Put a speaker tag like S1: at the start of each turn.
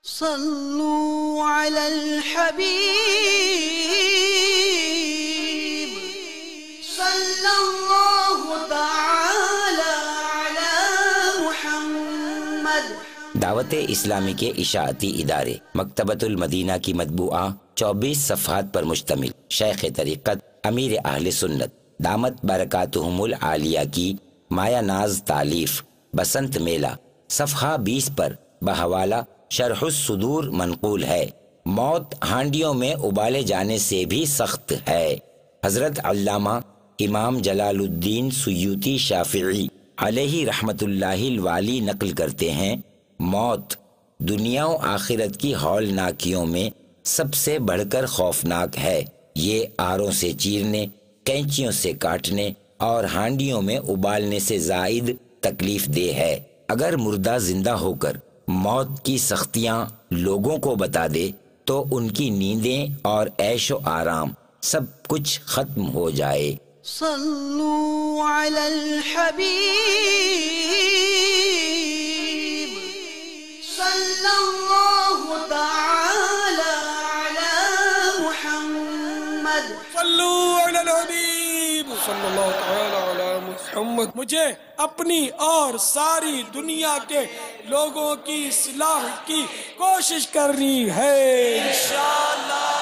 S1: صلوا على الحبيب صلى الله تعالى على محمد۔
S2: دعوت اسلامی کے اشاعتی ادارے مکتبۃ المدینہ کی مطبوعہ 24 صفحات پر مشتمل شیخ طریقت امیر اہل سنت دامت برکاتہم العالیہ کی مایہ ناز تالیف بسنت میلہ صفحہ 20 پر بحوالہ شرح الصدور منقول ہے۔ موت ہانڈیوں میں ابالے جانے سے بھی سخت ہے۔ حضرت علامہ امام جلال الدین سیوطی شافعی علیہ رحمت اللہ الوالی نقل کرتے ہیں، موت دنیا و آخرت کی ہولناکیوں میں سب سے بڑھ کر خوفناک ہے۔ یہ آروں سے چیرنے، کینچیوں سے کاٹنے اور ہانڈیوں میں ابالنے سے زائد تکلیف دہ ہے۔ اگر مردہ زندہ ہو کر موت کی سختیاں لوگوں کو بتا دے تو ان کی نیندیں اور عیش و آرام سب کچھ ختم ہو جائے۔
S1: صلوا علی الحبیب صلی اللہ تعالی علی محمد۔
S3: صلوا علی الحبیب صلی اللہ تعالی علی محمد۔ مجھے اپنی اور ساری دنیا کے لوگوں کی اصلاح کی کوشش کرنی ہے انشاءاللہ۔